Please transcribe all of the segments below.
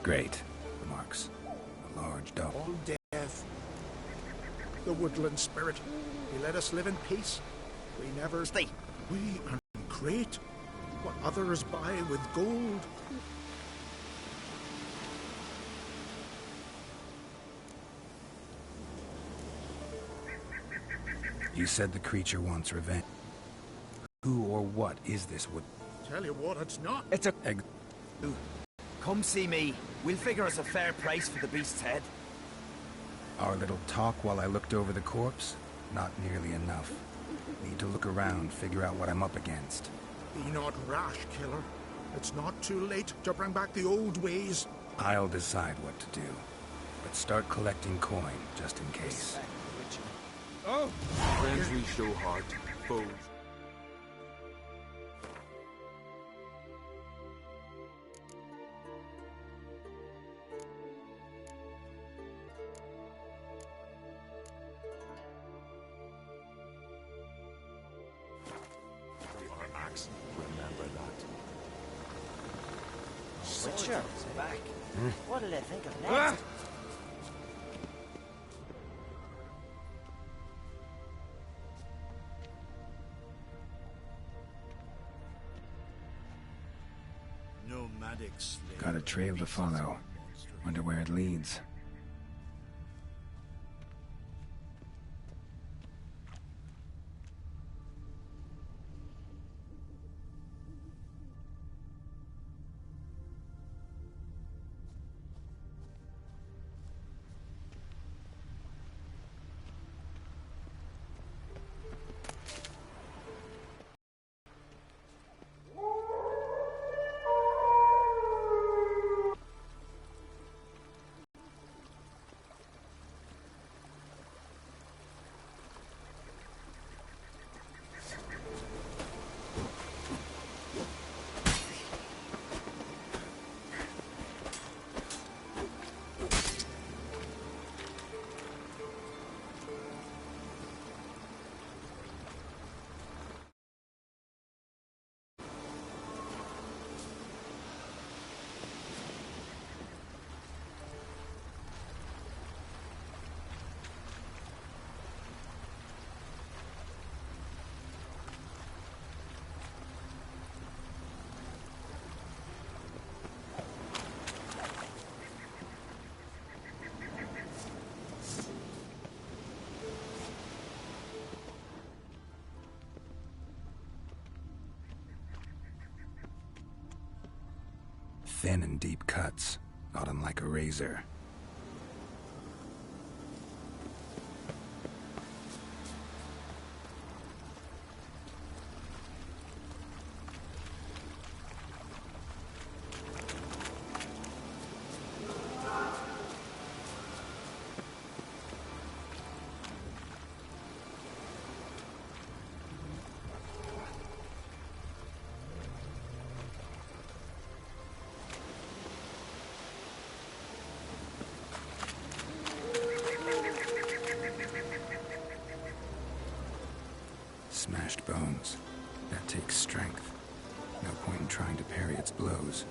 Great. Marks. A large dog. All death. The woodland spirit. He let us live in peace. We never... Stay. We are great. What others buy with gold. You said the creature wants revenge. Who or what is this wood? Tell you what, it's not. It's a... Come see me. We'll figure us a fair price for the beast's head. Our little talk while I looked over the corpse? Not nearly enough. Need to look around, figure out what I'm up against. Be not rash, killer. It's not too late to bring back the old ways. I'll decide what to do. But start collecting coin, just in case. Oh! Friends we show heart, foes. Remember that. Witcher is back. What did I think of next? Nomadic slave. Got a trail to follow. Wonder where it leads. Thin and deep cuts, not unlike a razor. Smashed bones. That takes strength. No point in trying to parry its blows.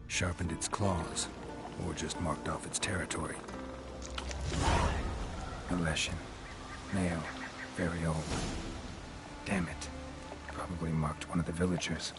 Sharpened its claws, or just marked off its territory. A lesson. Nail. Very old. Damn it. Probably marked one of the villagers.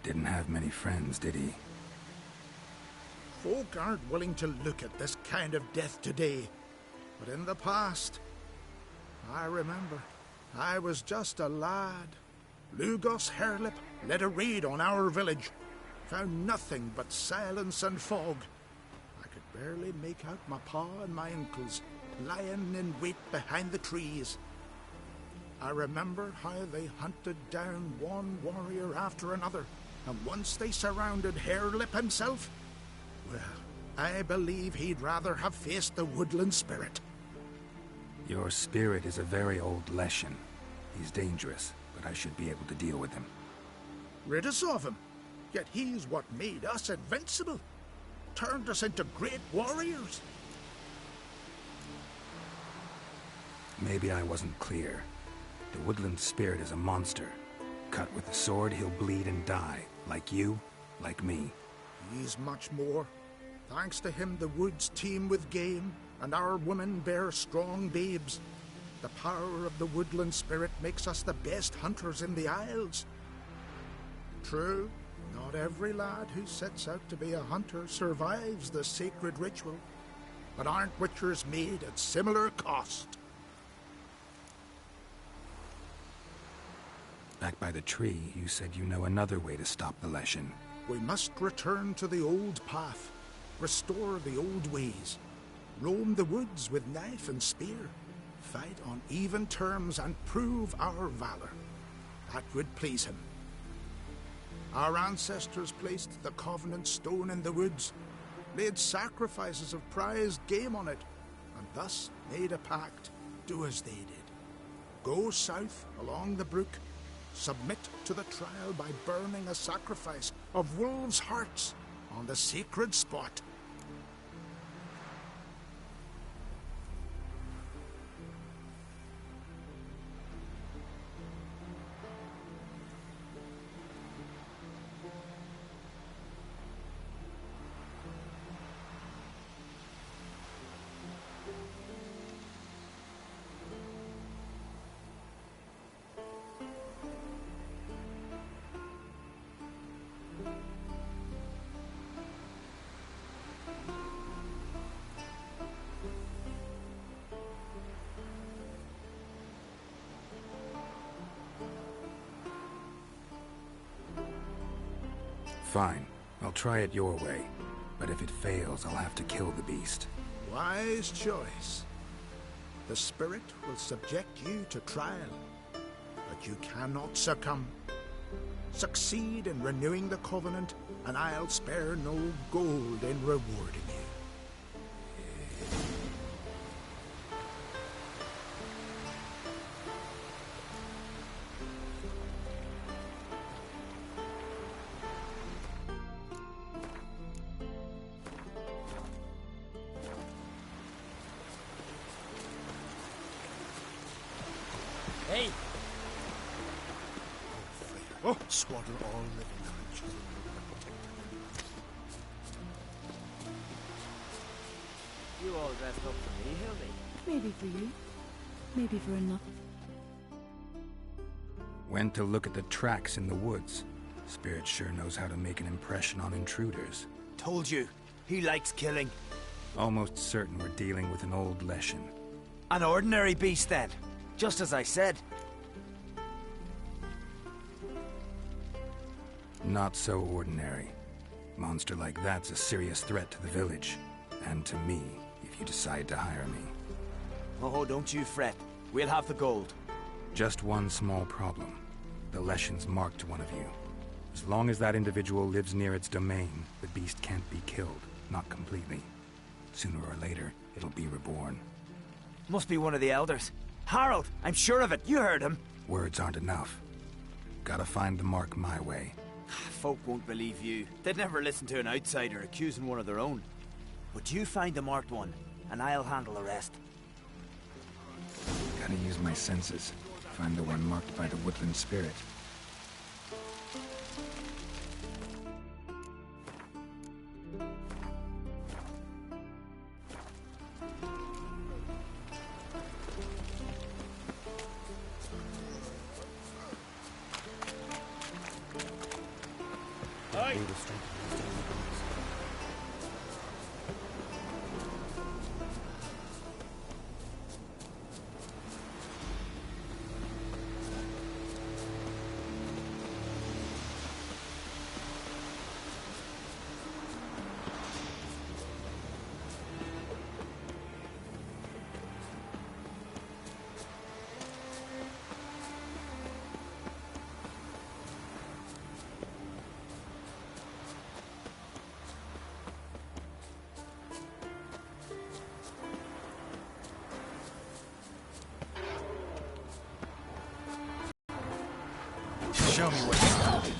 Didn't have many friends, did he? Folk aren't willing to look at this kind of death today. But in the past, I remember, I was just a lad. Lugos Harelip led a raid on our village. Found nothing but silence and fog. I could barely make out my pa and my uncles lying in wait behind the trees. I remember how they hunted down one warrior after another, and once they surrounded Harelip himself, well, I believe he'd rather have faced the woodland spirit. Your spirit is a very old Leshen. He's dangerous, but I should be able to deal with him. Rid us of him. Yet he's what made us invincible. Turned us into great warriors. Maybe I wasn't clear. The woodland spirit is a monster. Cut with a sword, he'll bleed and die. Like you, like me. He's much more. Thanks to him, the woods teem with game, and our women bear strong babes. The power of the woodland spirit makes us the best hunters in the Isles. True, Not every lad who sets out to be a hunter survives the sacred ritual, but aren't witchers made at similar cost? Back by the tree, you said you know another way to stop the Leshen. We must return to the old path, restore the old ways, roam the woods with knife and spear, fight on even terms and prove our valor. That would please him. Our ancestors placed the Covenant stone in the woods, laid sacrifices of prized game on it, and thus made a pact, do as they did. Go south along the brook, submit to the trial by burning a sacrifice of wolves' hearts on the sacred spot. Fine. I'll try it your way. But if it fails, I'll have to kill the beast. Wise choice. The spirit will subject you to trial, but you cannot succumb. Succeed in renewing the Covenant, and I'll spare no gold in rewarding you. Hey! Oh, swaddle all living creatures. You all dressed up for me, Hildy. Maybe for you. Maybe for another. Went to look at the tracks in the woods. Spirit sure knows how to make an impression on intruders. Told you, he likes killing. Almost certain we're dealing with an old Leshen. An ordinary beast, then. Just as I said. Not so ordinary. Monster like that's a serious threat to the village. And to me, if you decide to hire me. Oh, don't you fret. We'll have the gold. Just one small problem. The Leshen's marked one of you. As long as that individual lives near its domain, the beast can't be killed. Not completely. Sooner or later, it'll be reborn. Must be one of the elders. Harold, I'm sure of it. You heard him. Words aren't enough. Gotta find the mark my way. Folk won't believe you. They'd never listen to an outsider accusing one of their own. But you find the marked one, and I'll handle the rest. Gotta use my senses. Find the one marked by the woodland spirit. Show me what you got.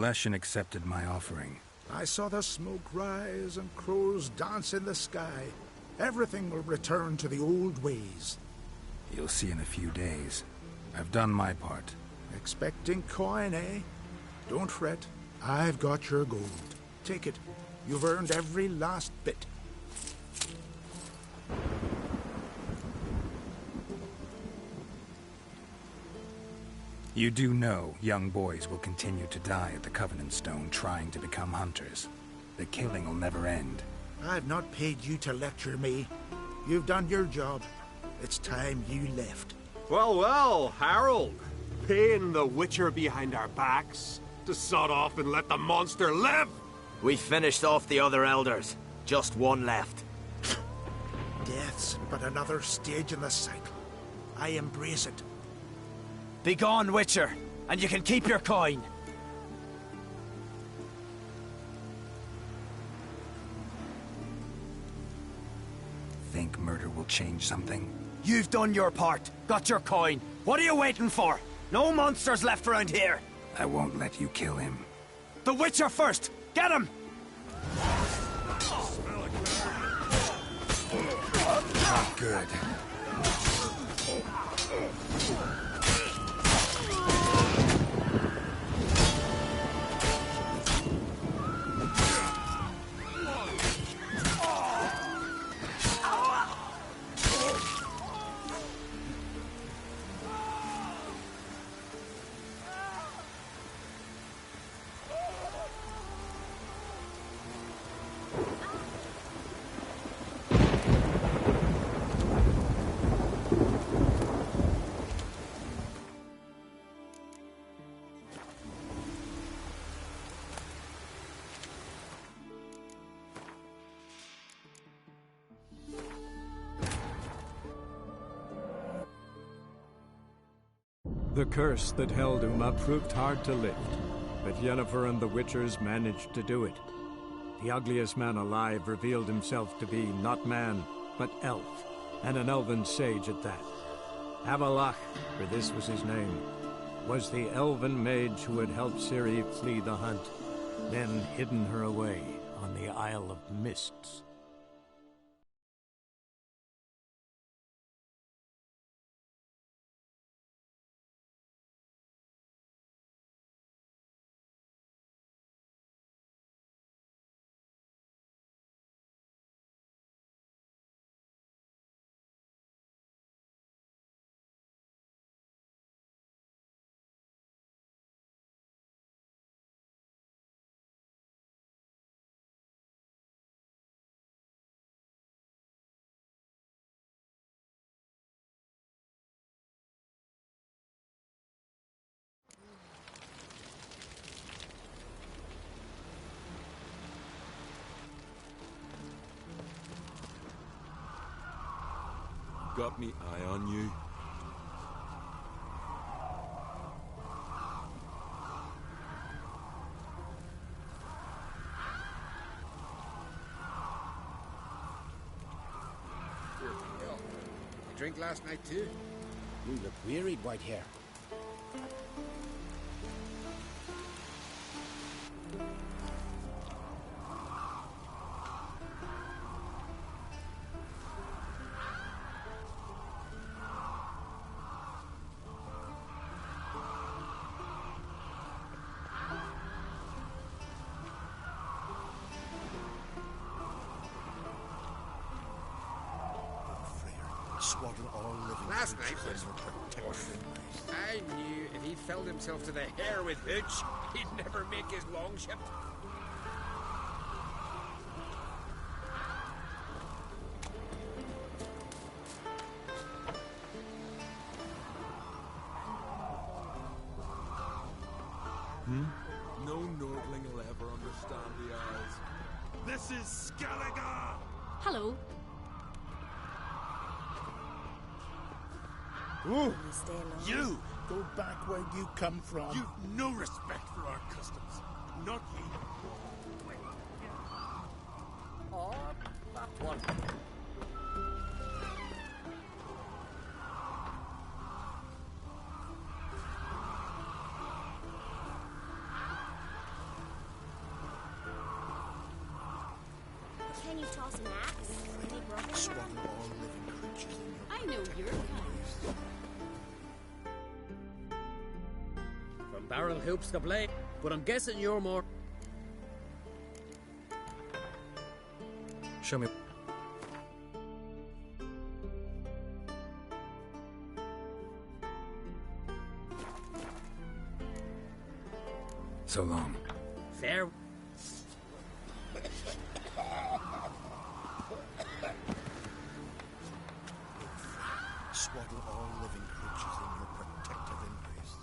Leshen accepted my offering. I saw the smoke rise and crows dance in the sky. Everything will return to the old ways. You'll see in a few days. I've done my part. Expecting coin, eh? Don't fret. I've got your gold. Take it. You've earned every last bit. You do know young boys will continue to die at the Covenant Stone trying to become hunters. The killing will never end. I've not paid you to lecture me. You've done your job. It's time you left. Well, well, Harold. Paying the Witcher behind our backs to sod off and let the monster live! We finished off the other elders. Just one left. Death's but another stage in the cycle. I embrace it. Be gone, Witcher, and you can keep your coin. Think murder will change something? You've done your part. Got your coin. What are you waiting for? No monsters left around here. I won't let you kill him. The Witcher first! Get him! Not good. The curse that held Uma proved hard to lift, but Yennefer and the Witchers managed to do it. The ugliest man alive revealed himself to be not man, but elf, and an elven sage at that. Avallac'h, for this was his name, was the elven mage who had helped Ciri flee the hunt, then hidden her away on the Isle of Mists. Got me eye on you. You drink last night too? You look wearied, Whitehair. Last night was I knew if he filled himself to the hair with hooch, he'd never make his longship. No Nordling will ever understand the Isles. This is Skellige! Hello. Ooh, You! go back where you come from. You've no respect for our customs. Not you. Oh, that one. Can you toss an axe? Any broken Swaddle all living creatures in your I know your kind. From barrel hoops to blade, but I'm guessing you're more... Show me. So long. Fair. Swaddle all living creatures in your protective embrace.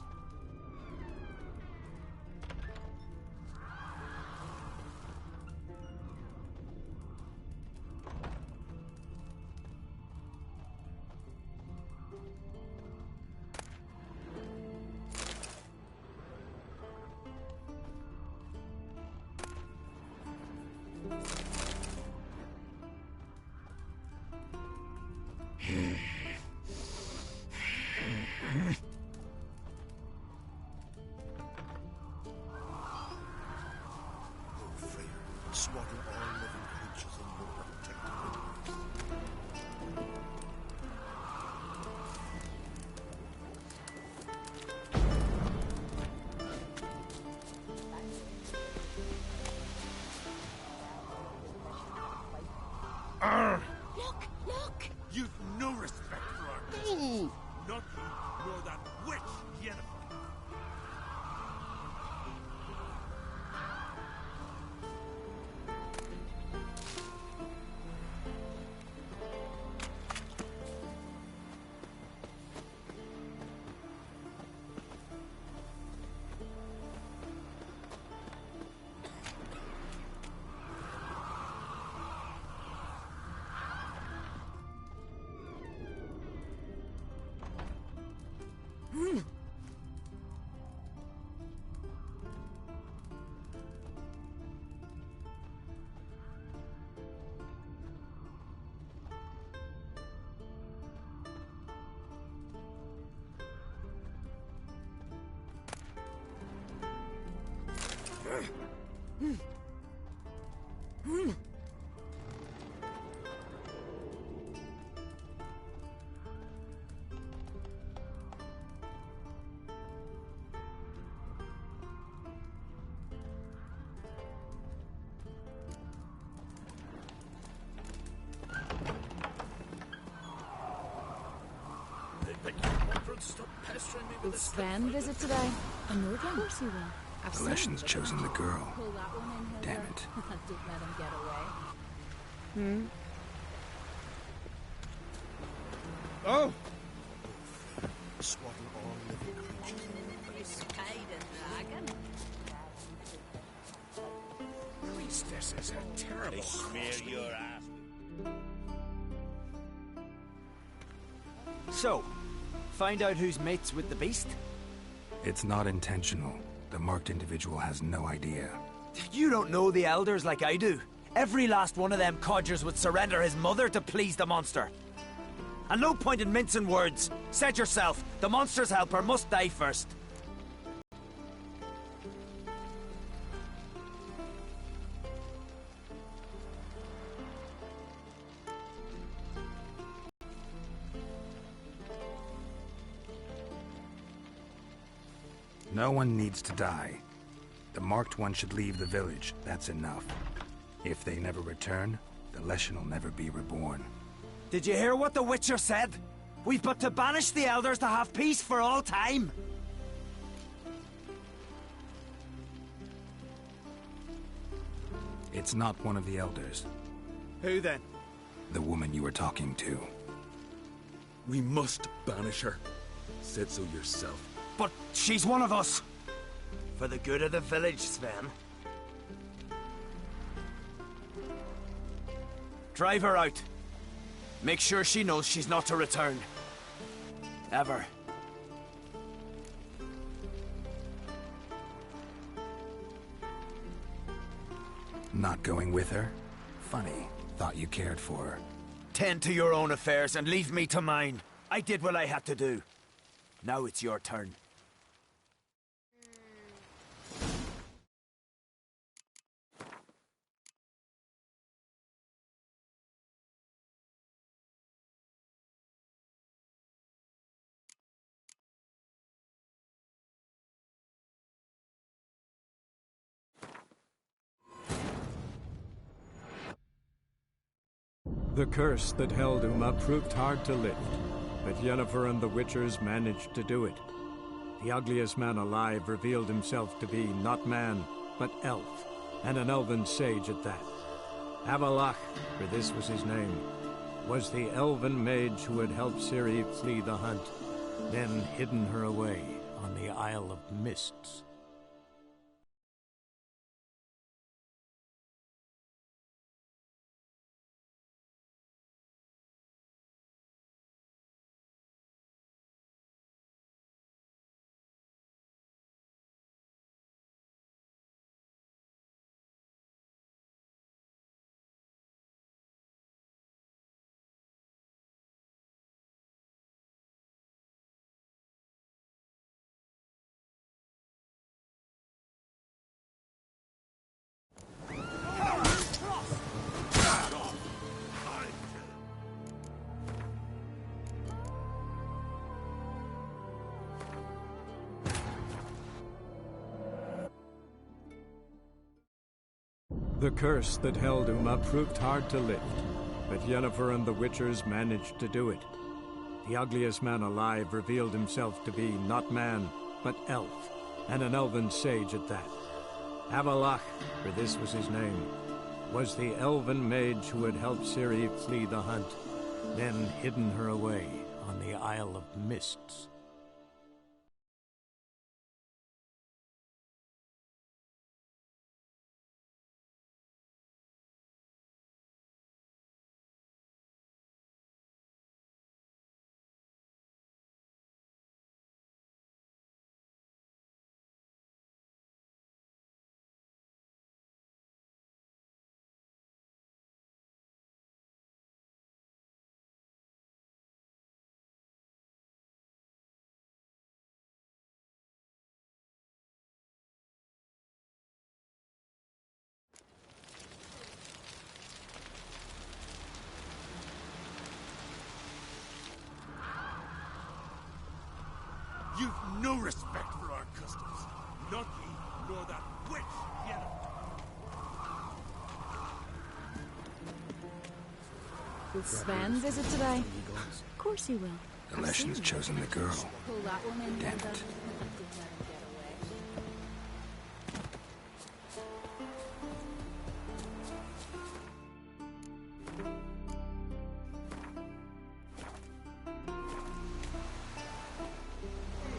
Swaddle all living creatures in your protective embrace. Look, look! You've no respect for our business. Not you, nor that witch, Yennefer. Will Sven visit today? A Nordland? Of course he will. I've The seen Leshen's him. chosen the girl. Pull that one in, Damn Hilda. it. Don't let him get away. Oh! Swaddle all living creatures in your Dragon. Priestess is a terrible Smear your ass. So, find out who's mates with the beast? It's not intentional. The marked individual has no idea. You don't know the elders like I do. Every last one of them codgers would surrender his mother to please the monster. And no point in mincing words. Said yourself, the monster's helper must die first. No one needs to die. The marked one should leave the village. That's enough. If they never return, the Leshen will never be reborn. Did you hear what the Witcher said? We've but to banish the elders to have peace for all time. It's not one of the elders. Who then? The woman you were talking to. We must banish her. Said so yourself. But she's one of us. For the good of the village, Sven. Drive her out. Make sure she knows she's not to return. Ever. Not going with her? Funny. Thought you cared for her. Tend to your own affairs and leave me to mine. I did what I had to do. Now it's your turn. The curse that held Uma proved hard to lift, but Yennefer and the Witchers managed to do it. The ugliest man alive revealed himself to be not man, but elf, and an elven sage at that. Avallac'h, for this was his name, was the elven mage who had helped Ciri flee the hunt, then hidden her away on the Isle of Mists. The curse that held Uma proved hard to lift, but Yennefer and the Witchers managed to do it. The ugliest man alive revealed himself to be not man, but elf, and an elven sage at that. Avallac'h, for this was his name, was the elven mage who had helped Ciri flee the hunt, then hidden her away on the Isle of Mists. You've no respect for our customs. Not you, nor that witch, Yennefer. Will Sven visit today? Of course he will. The Leshen's chosen the girl. Pull that one in. Damn it.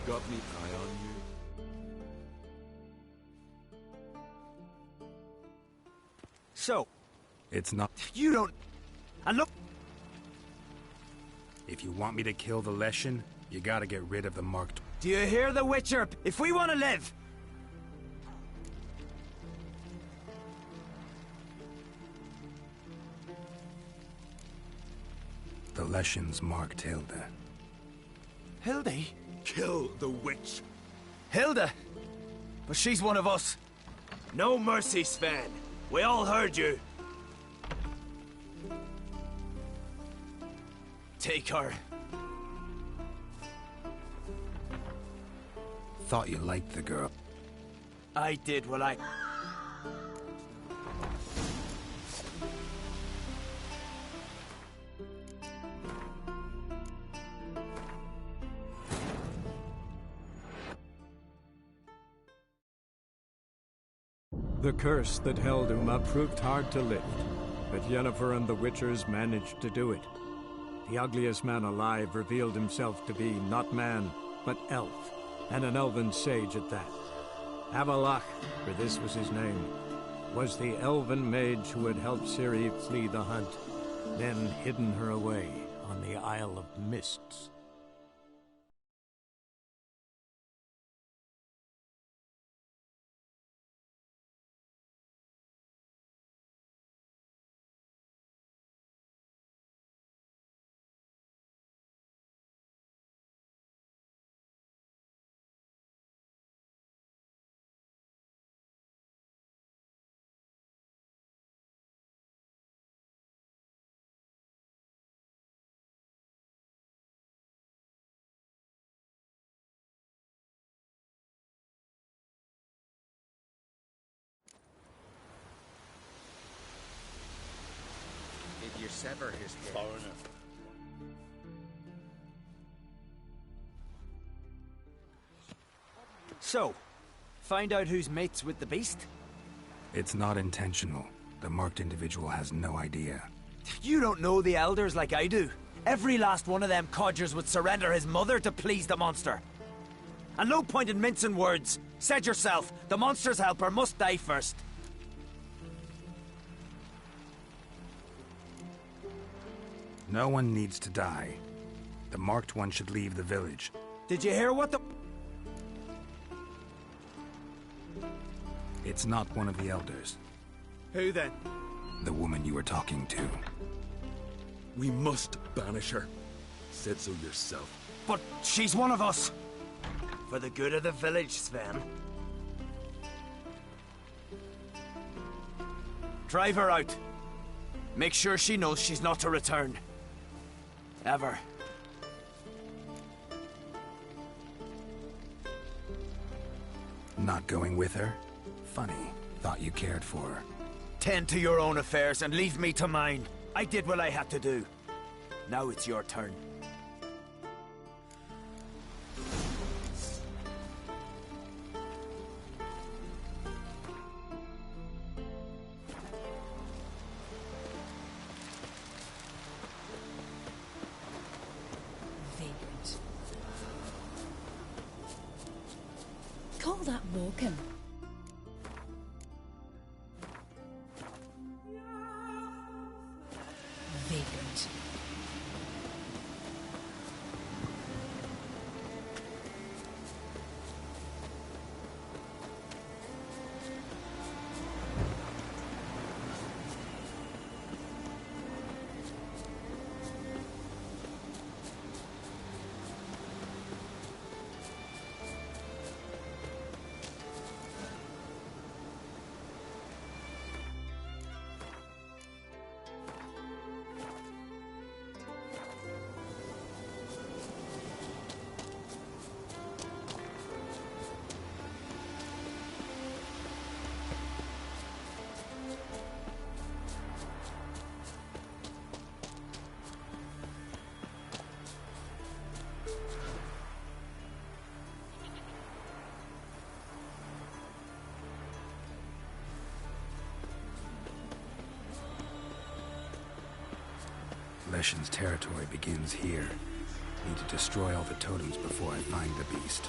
Got me eye on you? So, It's not. you don't... And look... If you want me to kill the Leshen, you gotta get rid of the marked. Do you hear the Witcher? If we want to live... The Leshen's marked Hilda. Hildy? Kill the witch. Hilda? But she's one of us. No mercy, Sven. We all heard you. Take her. Thought you liked the girl. I did what I... The curse that held Uma proved hard to lift, but Yennefer and the Witchers managed to do it. The ugliest man alive revealed himself to be not man, but elf, and an elven sage at that. Avallac'h, for this was his name, was the elven mage who had helped Ciri flee the hunt, then hidden her away on the Isle of Mists. sever his head. Foreigner. So, find out who's mates with the beast? It's not intentional. The marked individual has no idea. You don't know the elders like I do. Every last one of them codgers would surrender his mother to please the monster. And no point in mincing words. Said yourself, the monster's helper must die first. No one needs to die. The marked one should leave the village. Did you hear what the... It's not one of the elders. Who then? The woman you were talking to. We must banish her. Said so yourself. But she's one of us. For the good of the village, Sven. Drive her out. Make sure she knows she's not to return. Ever. Not going with her? Funny. Thought you cared for her. Tend to your own affairs and leave me to mine. I did what I had to do. Now it's your turn. Vagrant. Call that walking. Vagrant. Leshen's territory begins here. Need to destroy all the totems before I find the beast.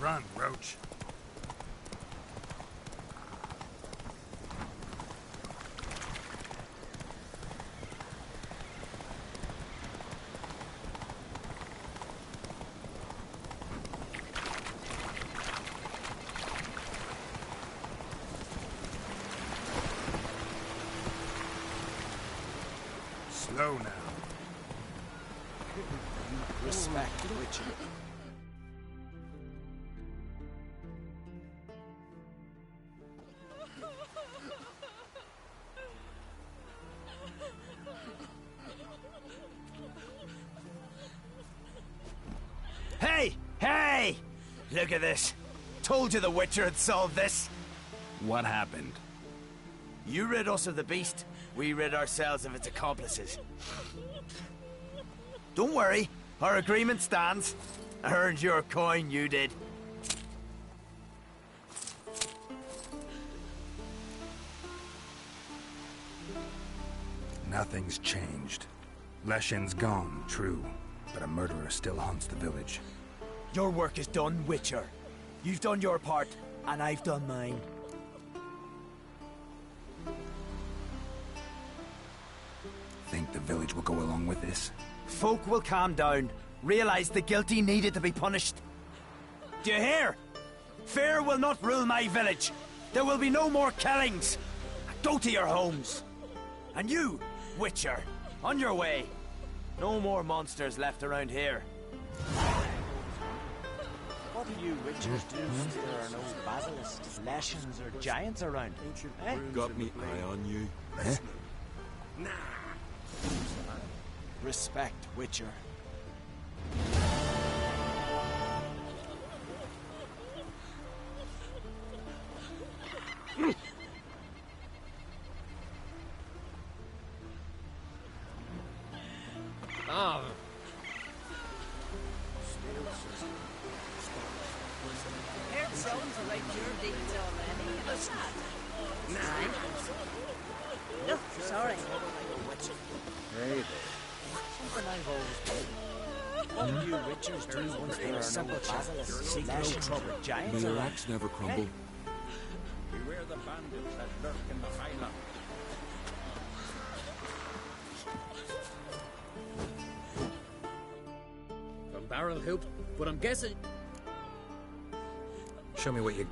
Run, Roach. Slow now. Respect, Witcher. Hey! Hey! Look at this. Told you the Witcher had solved this. What happened? You rid us of the beast. We rid ourselves of its accomplices. Don't worry. Our agreement stands. I earned your coin, you did. Nothing's changed. Leshin's gone, true, but a murderer still haunts the village. Your work is done, Witcher. You've done your part, and I've done mine. Think the village will go along with this? Folk will calm down, realize the guilty needed to be punished. Do you hear? Fear will not rule my village. There will be no more killings. Go to your homes. And you, Witcher, on your way. No more monsters left around here. What do you Witchers do since there are no basilisks, leshens, or giants around? Eh? Got me eye on you. Eh? Respect, Witcher. Ah. Heard sounds about your deeds already, lad. Nah. No, sorry. Hey there. Something I've always wondered. What do you Witchers do once there are no basilisks, leshens, or giants May your around? axe never crumble. Beware the bandits that lurk in the Highland. From Barrel Hoop, but I'm guessing... Show me what you...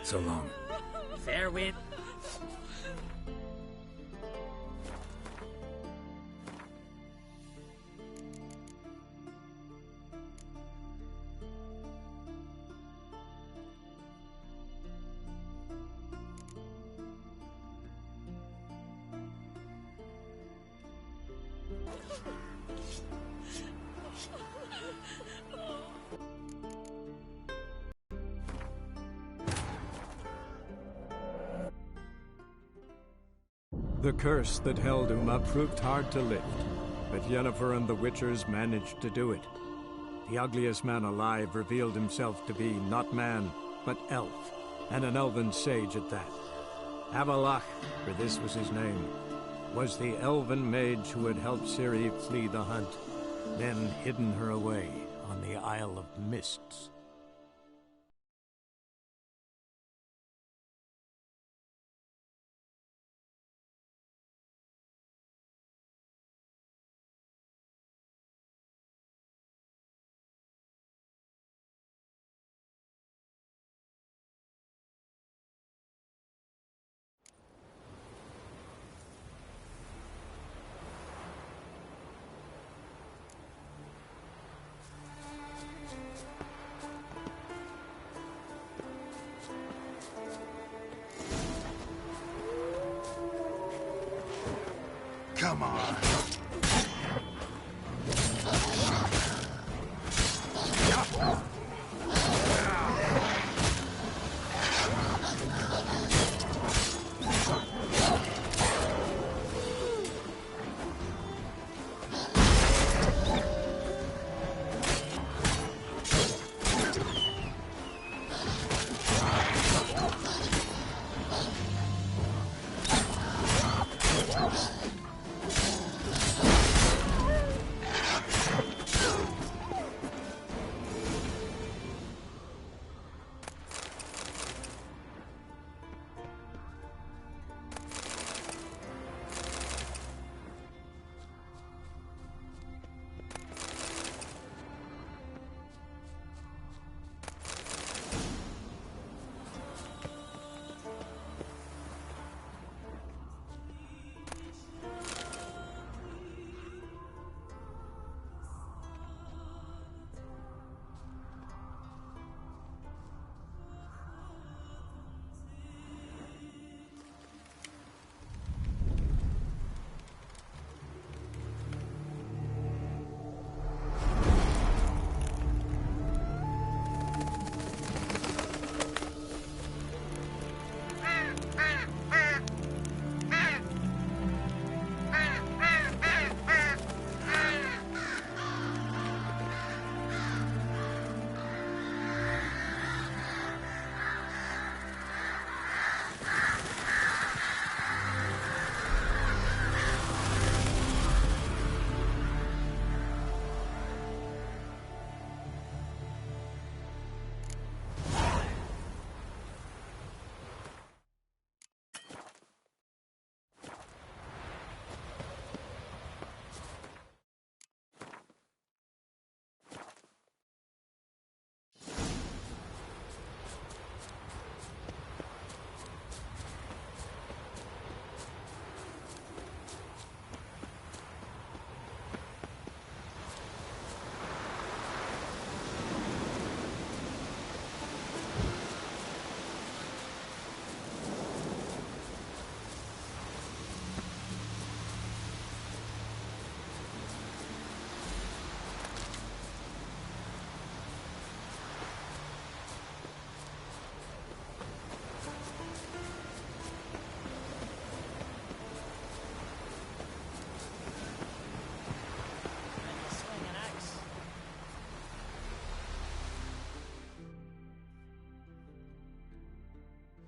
So long. Fair wind. The curse that held Uma proved hard to lift, but Yennefer and the Witchers managed to do it. The ugliest man alive revealed himself to be not man, but elf, and an elven sage at that. Avallac'h, for this was his name. was the elven mage who had helped Ciri flee the hunt, then hidden her away on the Isle of Mists. Come on.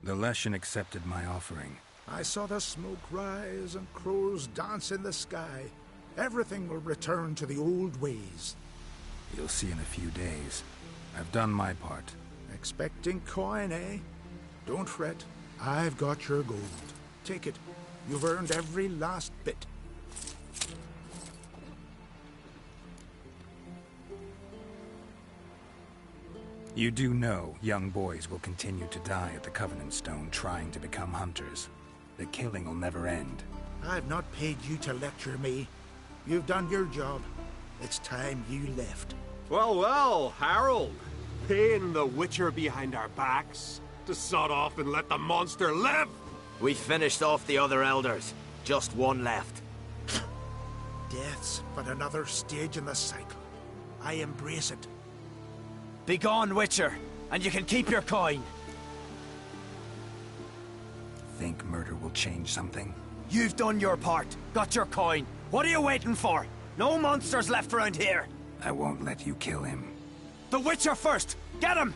The Leshen accepted my offering. I saw the smoke rise and crows dance in the sky. Everything will return to the old ways. You'll see in a few days. I've done my part. Expecting coin, eh? Don't fret. I've got your gold. Take it. You've earned every last bit. You do know young boys will continue to die at the Covenant Stone trying to become hunters. The killing will never end. I've not paid you to lecture me. You've done your job. It's time you left. Well, well, Harold. Paying the Witcher behind our backs to sod off and let the monster live? We finished off the other elders. Just one left. Death's but another stage in the cycle. I embrace it. Begone, Witcher, and you can keep your coin. Think murder will change something? You've done your part. Got your coin. What are you waiting for? No monsters left around here. I won't let you kill him. The Witcher first! Get him!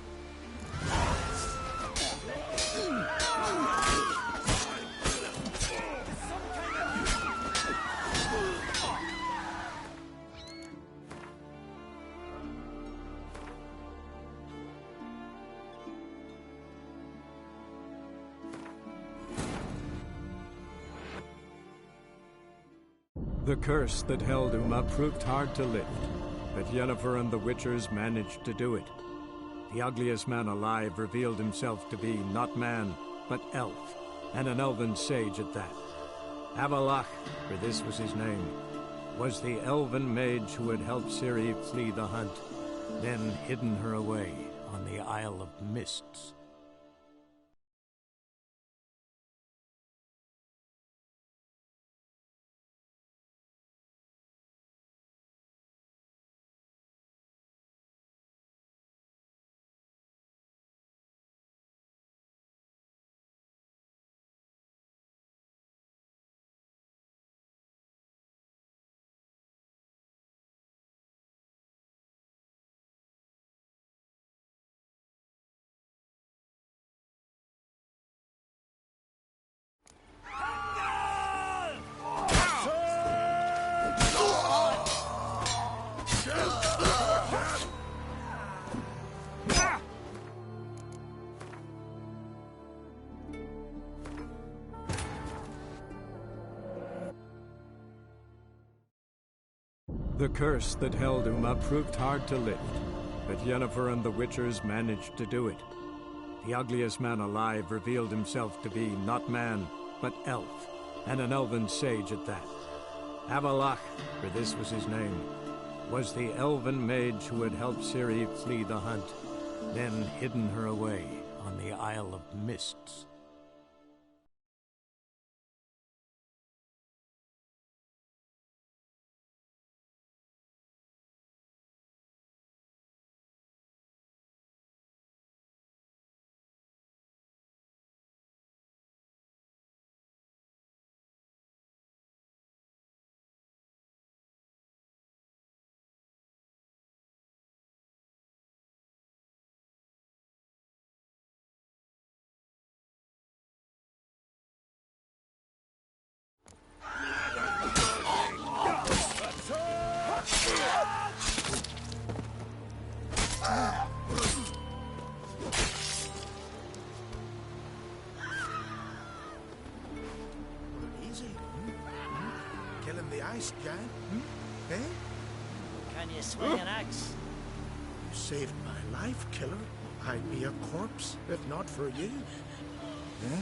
The curse that held Uma proved hard to lift, but Yennefer and the Witchers managed to do it. The ugliest man alive revealed himself to be not man, but elf, and an elven sage at that. Avalach, for this was his name, was the elven mage who had helped Ciri flee the hunt, then hidden her away on the Isle of Mists. The curse that held Uma proved hard to lift, but Yennefer and the Witchers managed to do it. The ugliest man alive revealed himself to be not man, but elf, and an elven sage at that. Avalach, for this was his name, was the elven mage who had helped Ciri flee the hunt, then hidden her away on the Isle of Mists. Killing the ice giant, eh? Can you swing an axe? You saved my life, killer. I'd be a corpse if not for you. Yeah?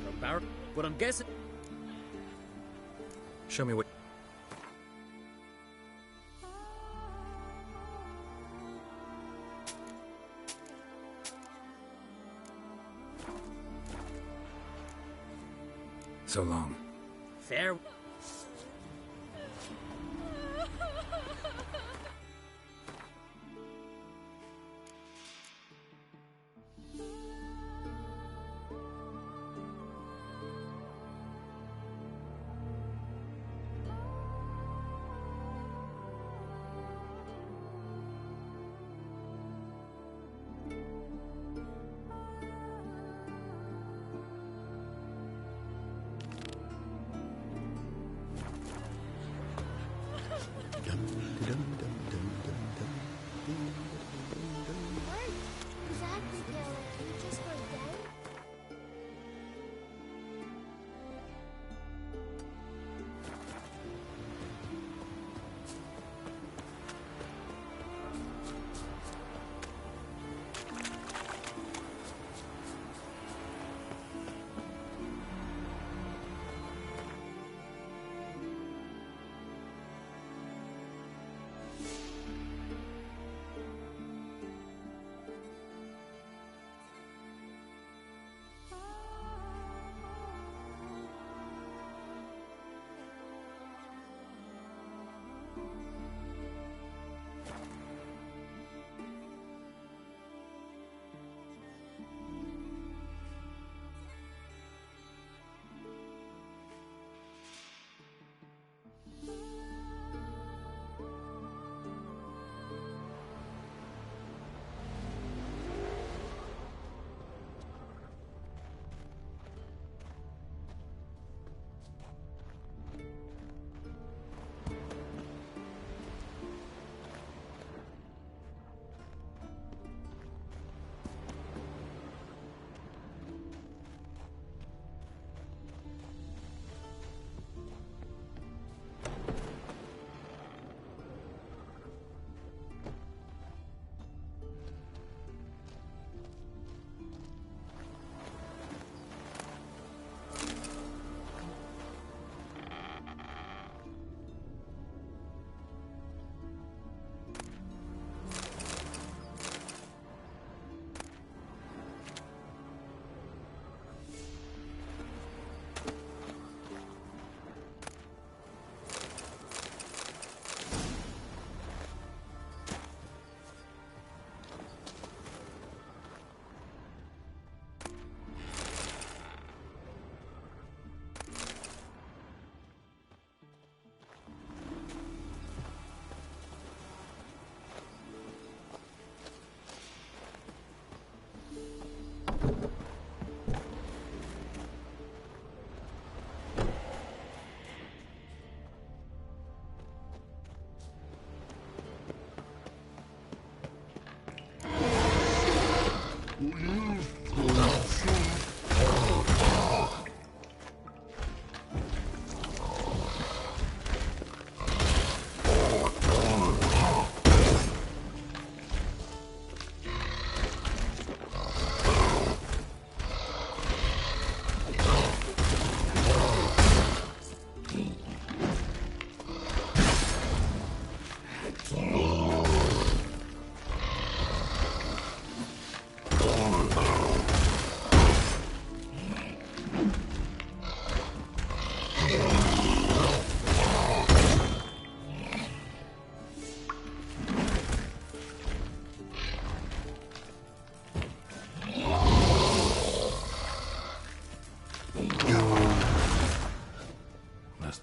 From Barrett, but I'm guessing. Show me what... So long. Fair.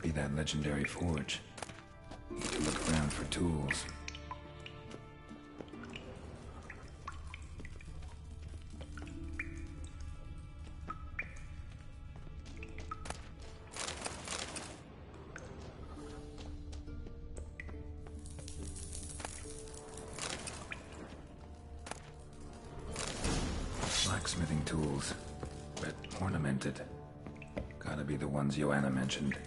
Must be that legendary forge. Need to look around for tools. Blacksmithing tools, but ornamented. Gotta be the ones Joanna mentioned.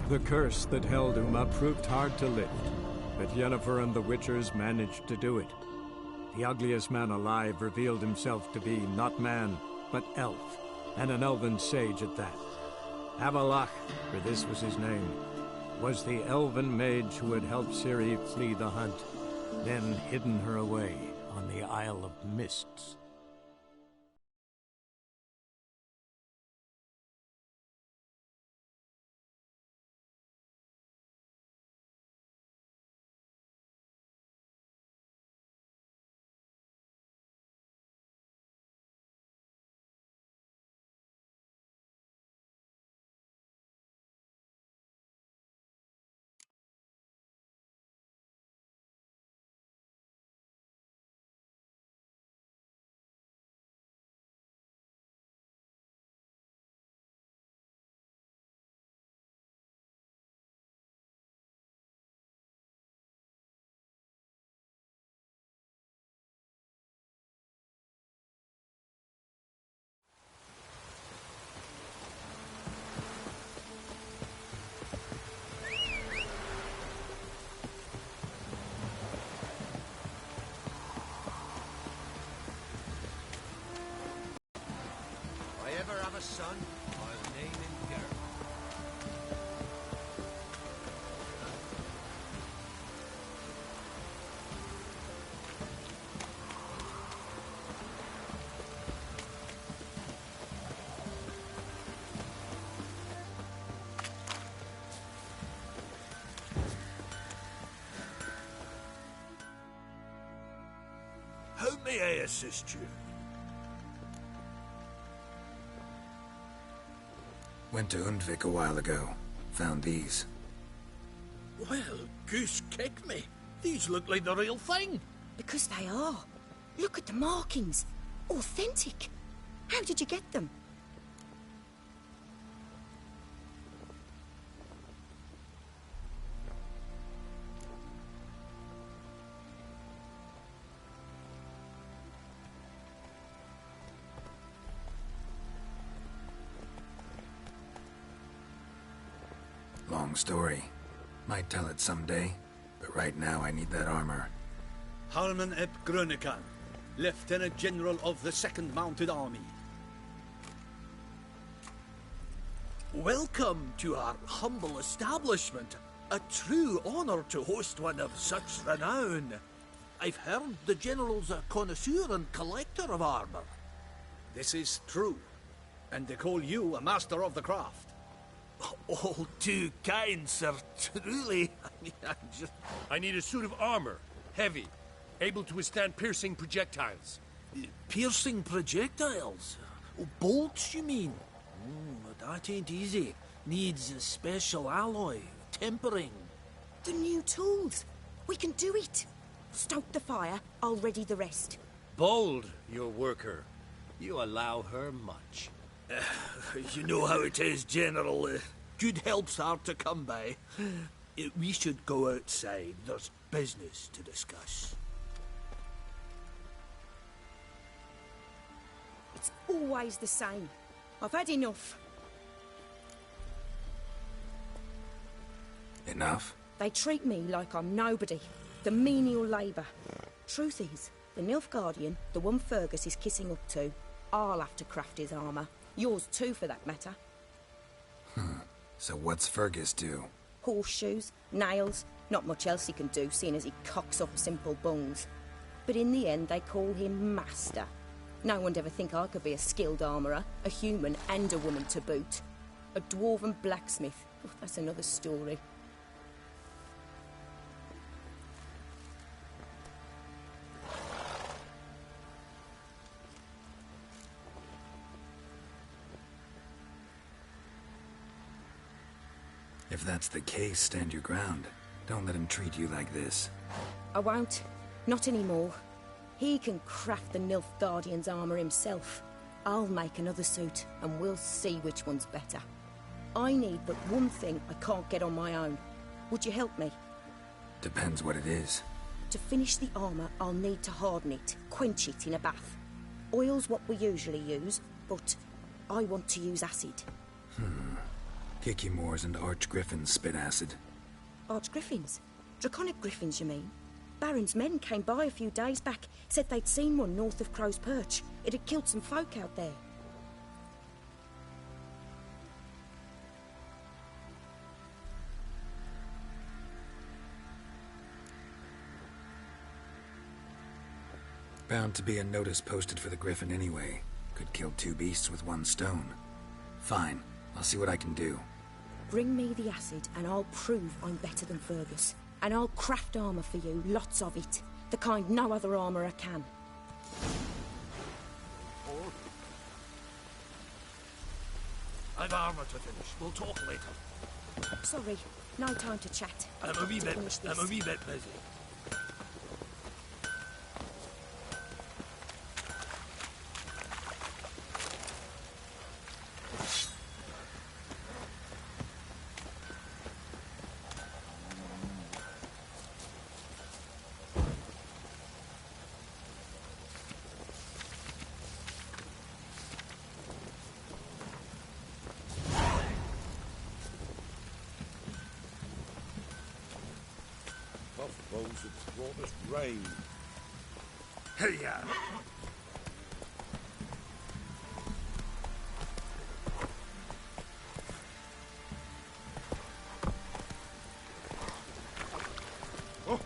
The curse that held Uma proved hard to lift, but Yennefer and the Witchers managed to do it. The ugliest man alive revealed himself to be not man, but elf, and an elven sage at that. Avallac'h, for this was his name, was the elven mage who had helped Ciri flee the hunt, then hidden her away on the Isle of Mists. Son, I'll name him Gareth. How may I assist you? Went to Undvik a while ago. Found these. Well, goose kick me. These look like the real thing. Because they are. Look at the markings. Authentic. How did you get them? Long story. Might tell it someday, but right now I need that armor. Harman ep Grönekan, Lieutenant General of the 2nd Mounted Army. Welcome to our humble establishment. A true honor to host one of such renown. I've heard the General's a connoisseur and collector of armor. This is true, and they call you a master of the craft. All too kind, sir. Truly. I need a suit of armor. Heavy. Able to withstand piercing projectiles. Piercing projectiles? Oh, bolts, you mean? That ain't easy. Needs a special alloy. Tempering. The new tools. We can do it. Stoke the fire. I'll ready the rest. Bold, your worker. You allow her much. You know how it is, General. Good help's hard to come by. We should go outside. There's business to discuss. It's always the same. I've had enough. Enough? They treat me like I'm nobody. The menial labour. Truth is, the Nilfgaardian, the one Fergus is kissing up to, I'll have to craft his armour. Yours too, for that matter. So what's Fergus do? Horseshoes, nails, not much else he can do, seeing as he cocks up simple bones. But in the end, they call him Master. No one'd ever think I could be a skilled armourer, a human and a woman to boot. A dwarven blacksmith. Oh, that's another story. If that's the case, stand your ground. Don't let him treat you like this. I won't. Not anymore. He can craft the Nilfgaardian's armour himself. I'll make another suit, and we'll see which one's better. I need but one thing I can't get on my own. Would you help me? Depends what it is. To finish the armour, I'll need to harden it, quench it in a bath. Oil's what we usually use, but I want to use acid. Kikimoors and Archgriffins spit acid. Archgriffins? Draconic griffins, you mean? Baron's men came by a few days back, said they'd seen one north of Crow's Perch. It had killed some folk out there. Bound to be a notice posted for the Griffin anyway. Could kill two beasts with one stone. Fine, I'll see what I can do. Bring me the acid and I'll prove I'm better than Fergus. And I'll craft armour for you, lots of it. The kind no other armourer can. I've armour to finish. We'll talk later. Sorry, no time to chat. I'm a wee bit busy. Those that brought us rain. Hey-ya! Oh.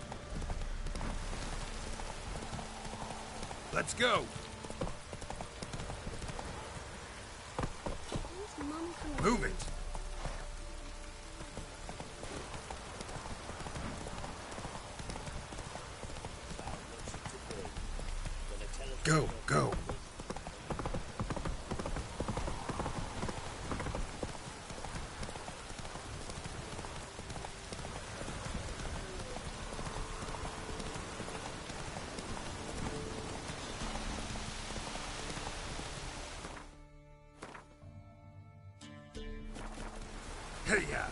Let's go! Move it! Go, go. Hey-ya!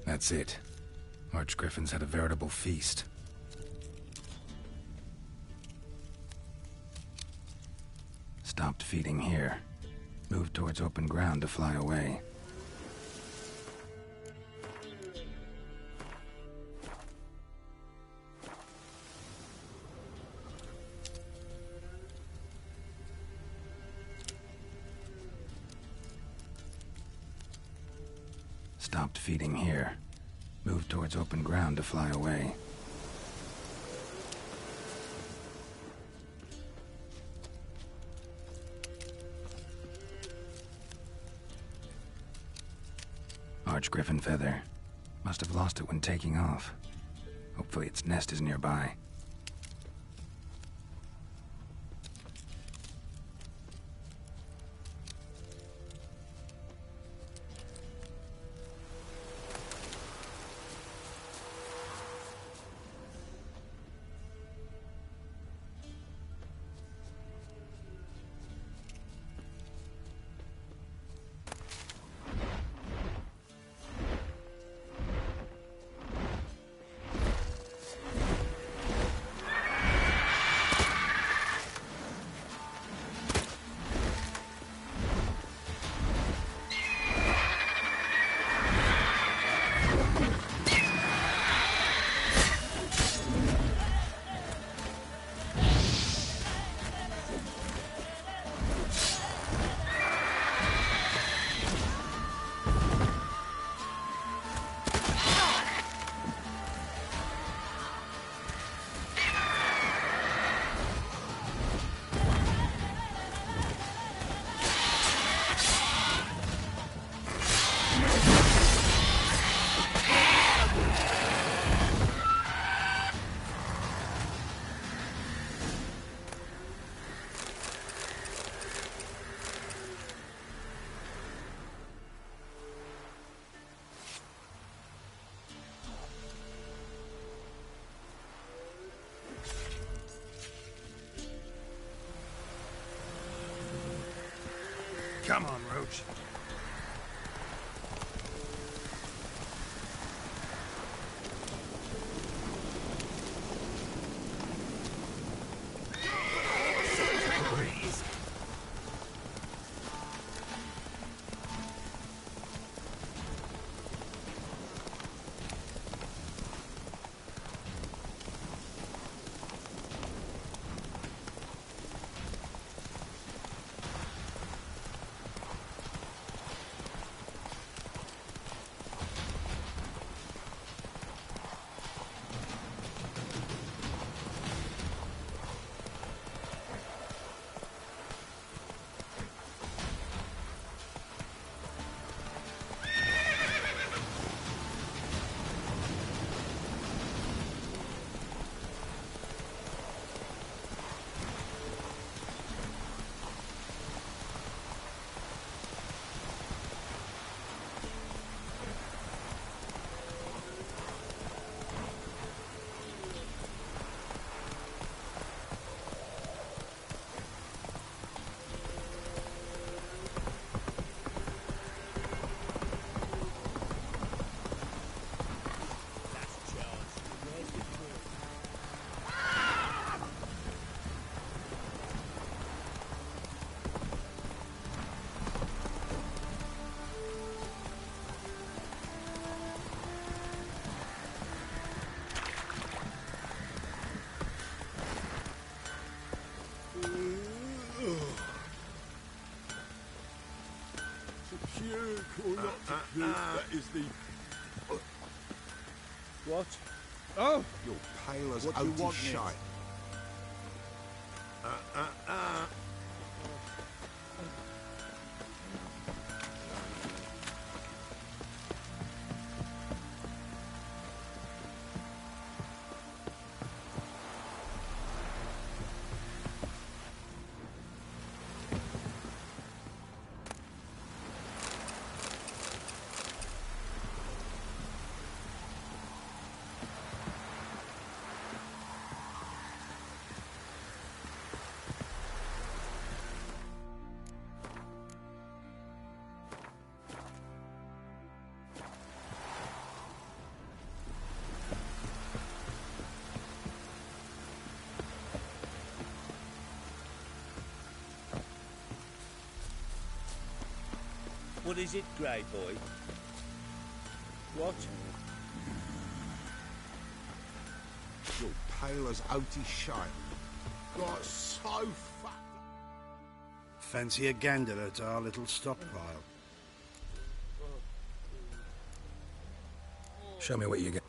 That's it. Archgriffins had a veritable feast. Stopped feeding here. Moved towards open ground to fly away. Stopped feeding here. Moved towards open ground to fly away. Archgriffin feather. Must have lost it when taking off. Hopefully its nest is nearby. Come on, Roach. That is the... What? Oh! You're pale as What do you Otis want, shite. What is it, Grey Boy? What? You're pale as outy shite. Got so fat. Fancy a gander at our little stockpile? Show me what you got.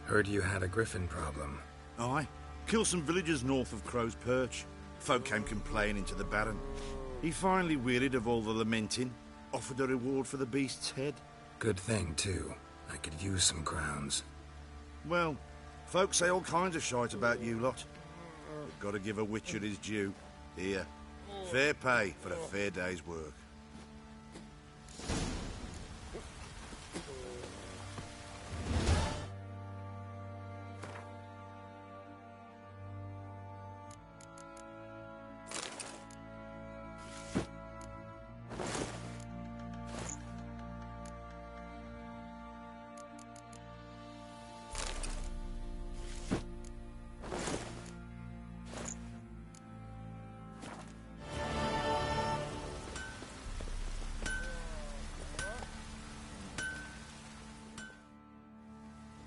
Heard you had a griffin problem. Aye. Killed some villagers north of Crow's Perch. Folk came complaining to the Baron. He finally wearied of all the lamenting, offered a reward for the beast's head. Good thing, too. I could use some crowns. Well, folk say all kinds of shite about you lot. But gotta give a witcher his due. Here, fair pay for a fair day's work.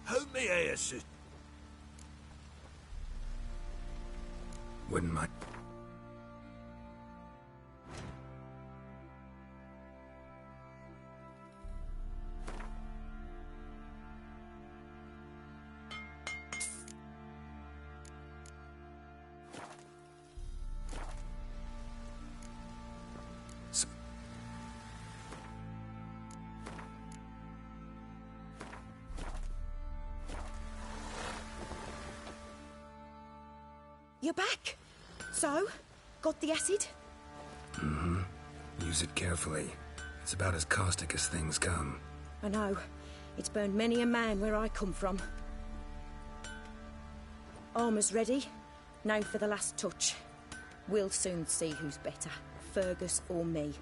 How may I assist? Wouldn't mind. You're back. So, got the acid? Mm-hmm. Use it carefully. It's about as caustic as things come. I know. It's burned many a man where I come from. Armour's ready. Now for the last touch. We'll soon see who's better, Fergus or me.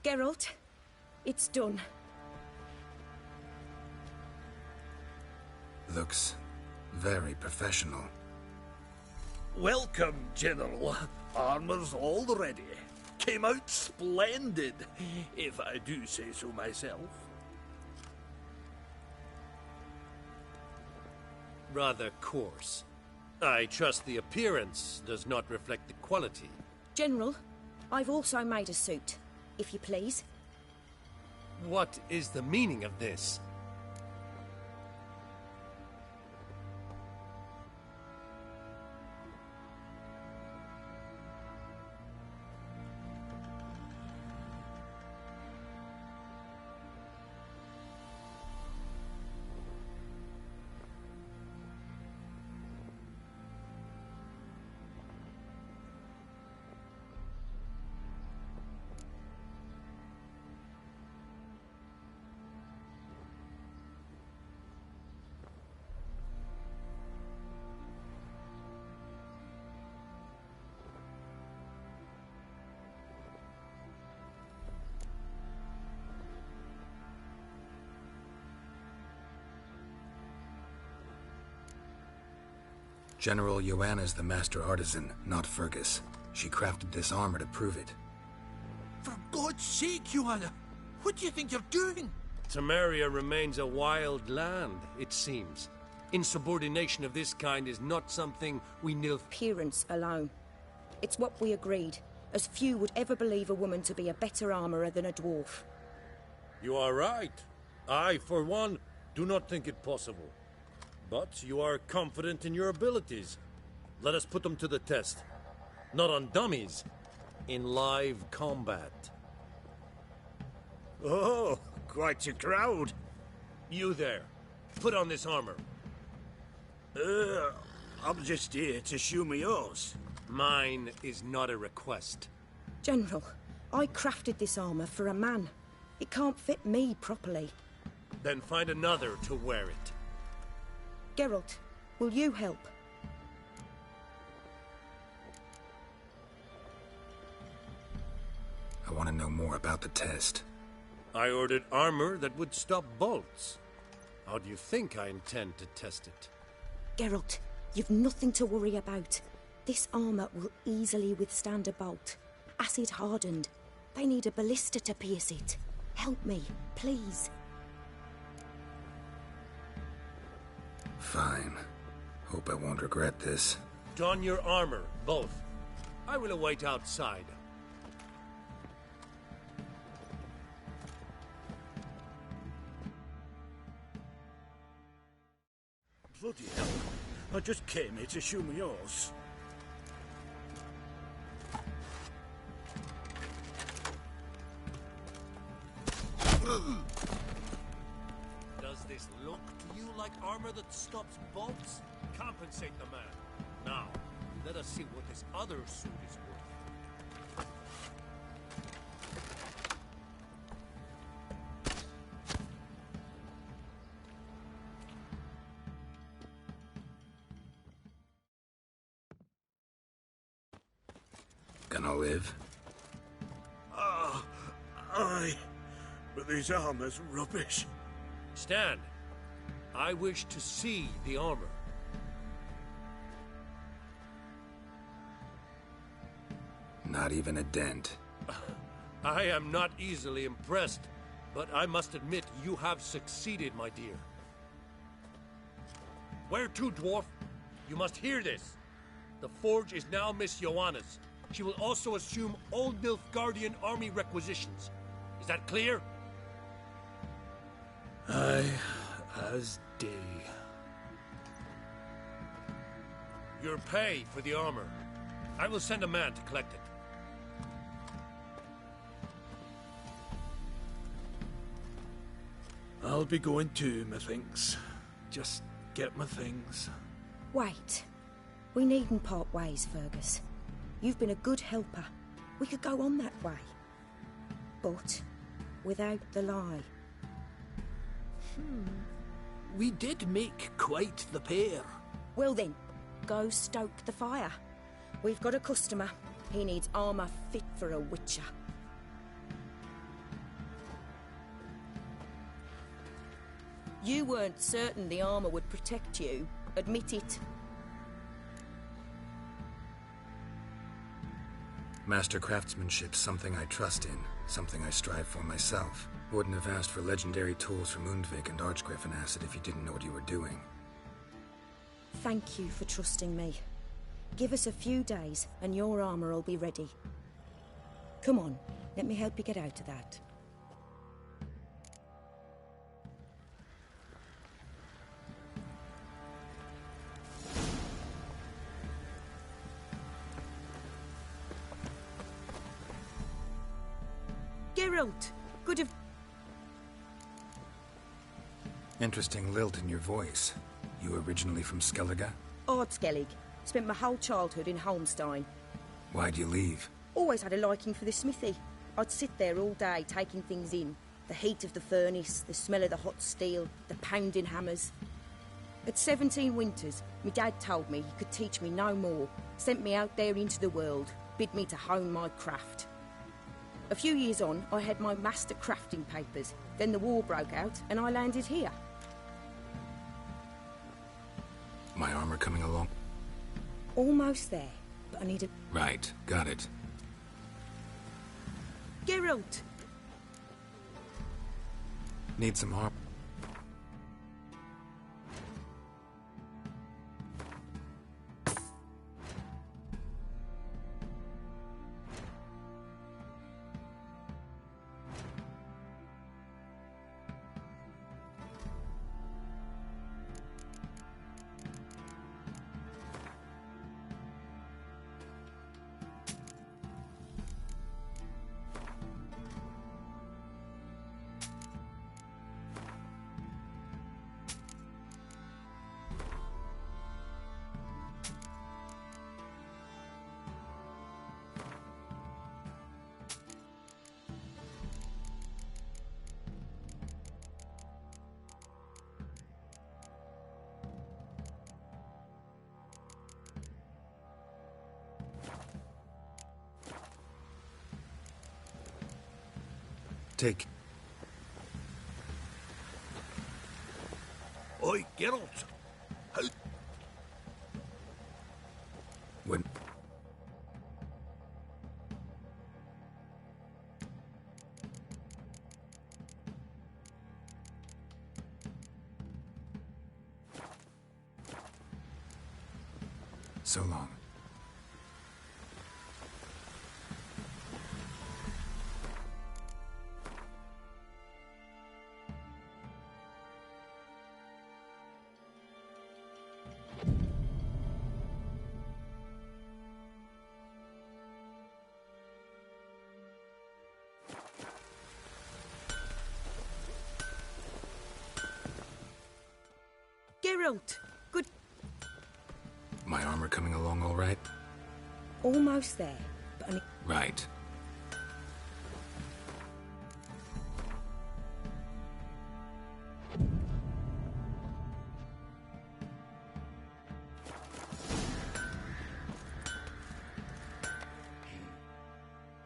Geralt, it's done. Looks very professional. Welcome, General. Armor's all ready. Came out splendid, if I do say so myself. Rather coarse. I trust the appearance does not reflect the quality. General, I've also made a suit, if you please. What is the meaning of this? General Joanna's the master artisan, not Fergus. She crafted this armor to prove it. For God's sake, Joanna! What do you think you're doing? Temeria remains a wild land, it seems. Insubordination of this kind is not something we nilf... Appearance alone. It's what we agreed, as few would ever believe a woman to be a better armourer than a dwarf. You are right. I, for one, do not think it possible. But you are confident in your abilities. Let us put them to the test. Not on dummies, in live combat. Oh, quite a crowd. You there. Put on this armor. I'm just here to show me yours. Mine is not a request. General, I crafted this armor for a man. It can't fit me properly. Then find another to wear it. Geralt, will you help? I want to know more about the test. I ordered armor that would stop bolts. How do you think I intend to test it? Geralt, you've nothing to worry about. This armor will easily withstand a bolt. Acid hardened. They need a ballista to pierce it. Help me, please. Fine. Hope I won't regret this. Don your armor, both. I will await outside. Bloody hell. I just came here to show me yours. Does this look to you like armor that stops bolts? Compensate the man. Now, let us see what this other suit is worth. Gonna live? Aye. But this armor's rubbish. Stand. I wish to see the armor. Not even a dent. I am not easily impressed, but I must admit you have succeeded, my dear. Where to, dwarf? You must hear this. The forge is now Miss Joanna's. She will also assume all Nilfgaardian army requisitions. Is that clear? Aye, as day. Your pay for the armor. I will send a man to collect it. I'll be going too, methinks. Just get my things. Wait. We needn't part ways, Fergus. You've been a good helper. We could go on that way. But without the lie. We did make quite the pair. Well then, go stoke the fire. We've got a customer. He needs armor fit for a witcher. You weren't certain the armor would protect you. Admit it. Master craftsmanship's something I trust in, something I strive for myself. Wouldn't have asked for legendary tools from Undvik and Archgriffin Acid if you didn't know what you were doing. Thank you for trusting me. Give us a few days and your armor will be ready. Come on, let me help you get out of that. Geralt, good of... Interesting lilt in your voice. You originally from Skellige? Ardskellig. Spent my whole childhood in Holmstein. Why'd you leave? Always had a liking for the smithy. I'd sit there all day taking things in. The heat of the furnace, the smell of the hot steel, the pounding hammers. At 17 winters, my dad told me he could teach me no more. Sent me out there into the world, bid me to hone my craft. A few years on, I had my master crafting papers. Then the war broke out, and I landed here. My armor coming along? Almost there, but I need a... Right, got it. Geralt! Need some arm. Take. Oi, Geralt! How... When... So long. Geralt, good. My armor coming along all right? Almost there, but only... Right.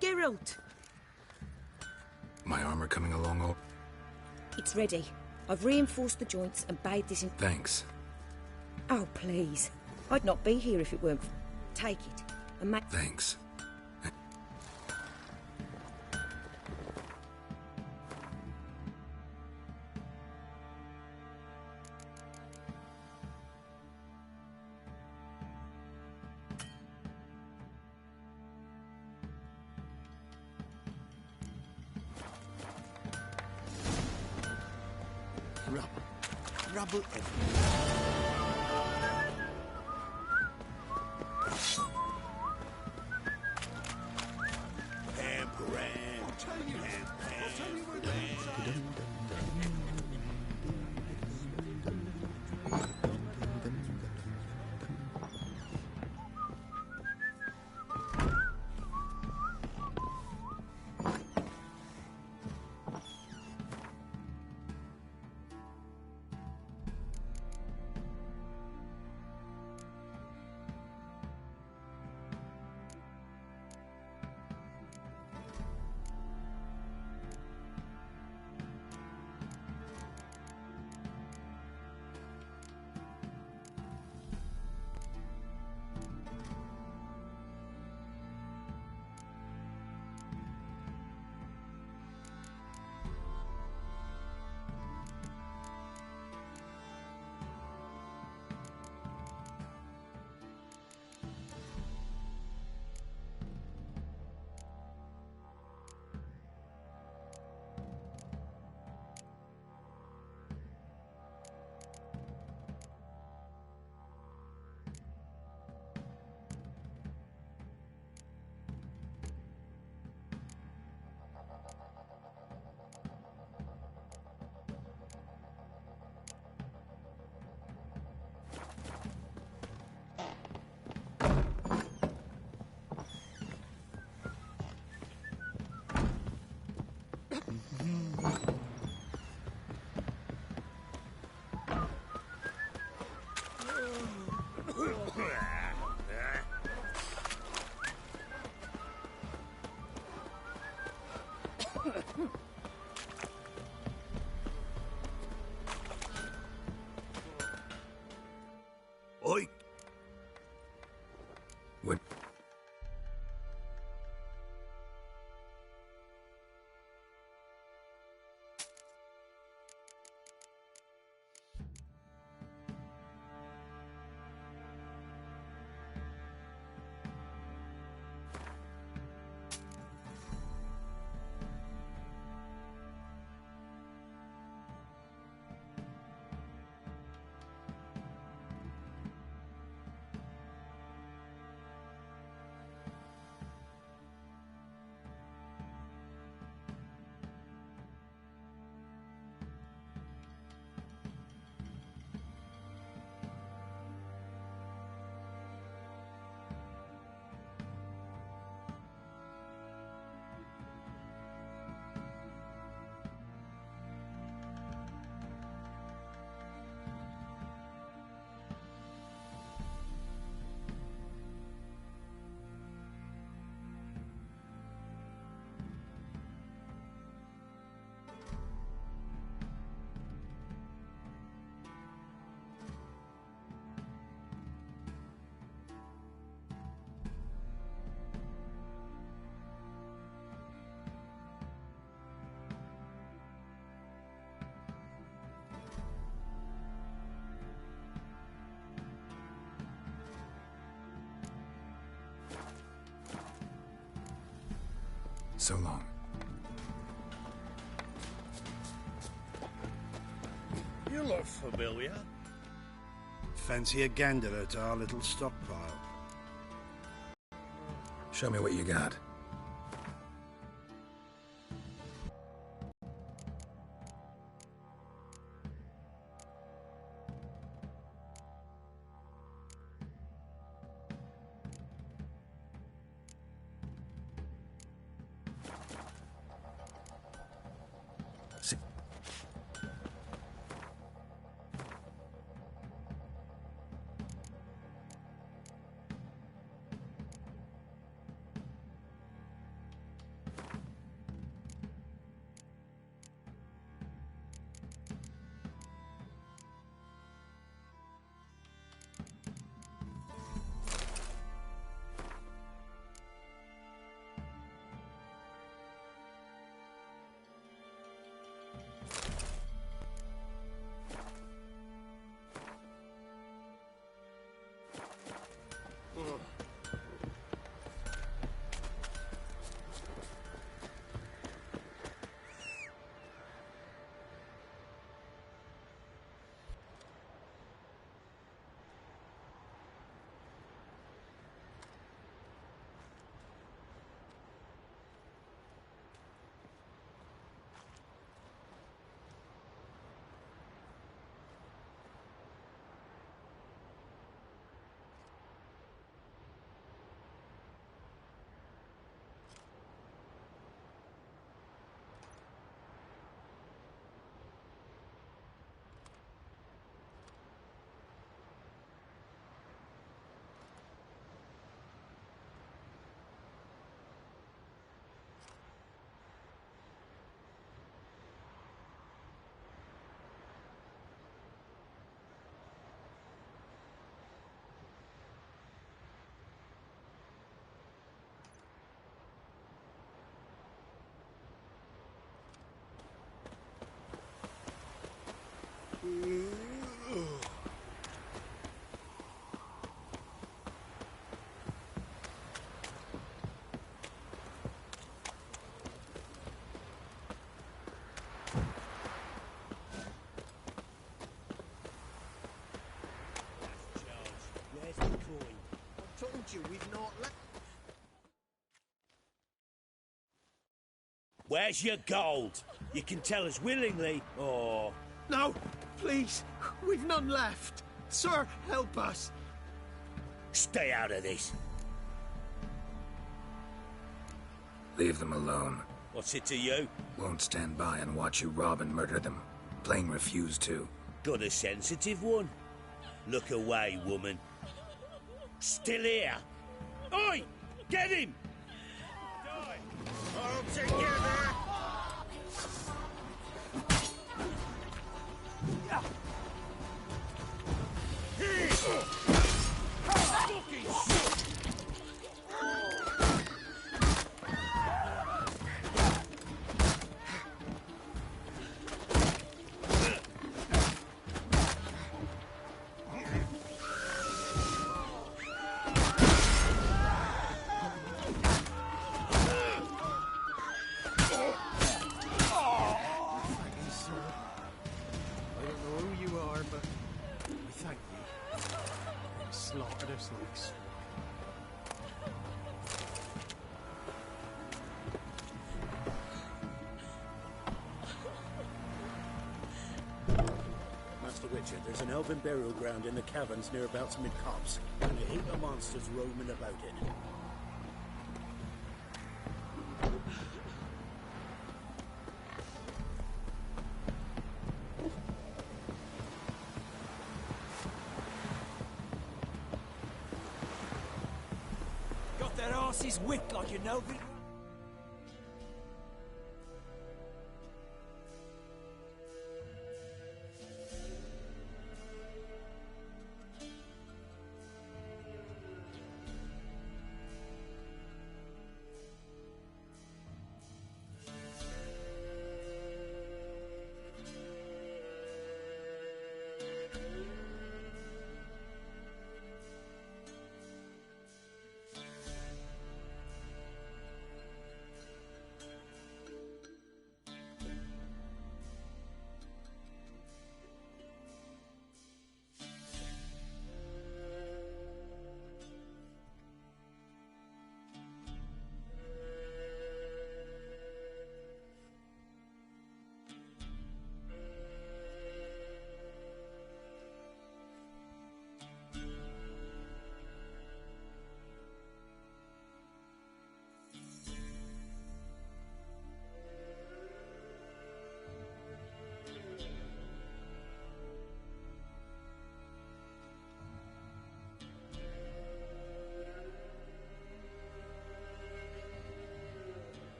Geralt! My armor coming along all... It's ready. I've reinforced the joints and bathed this in... Thanks. Oh, please. I'd not be here if it weren't... Take it, and make... Thanks. Rubble so long. You look familiar. Fancy a gander at our little stockpile? Show me what you got. Where's the coin? I told you we've not left. Where's your gold? You can tell us willingly, or... No, please, we've none left. Sir, help us. Stay out of this. Leave them alone. What's it to you? Won't stand by and watch you rob and murder them. Plain refuse to. Got a sensitive one? Look away, woman. Still here? Oi! Get him! All together! There's an elven burial ground in the caverns nearabouts mid-copse, and a heap of monsters roaming about it. Got their asses whipped like you know.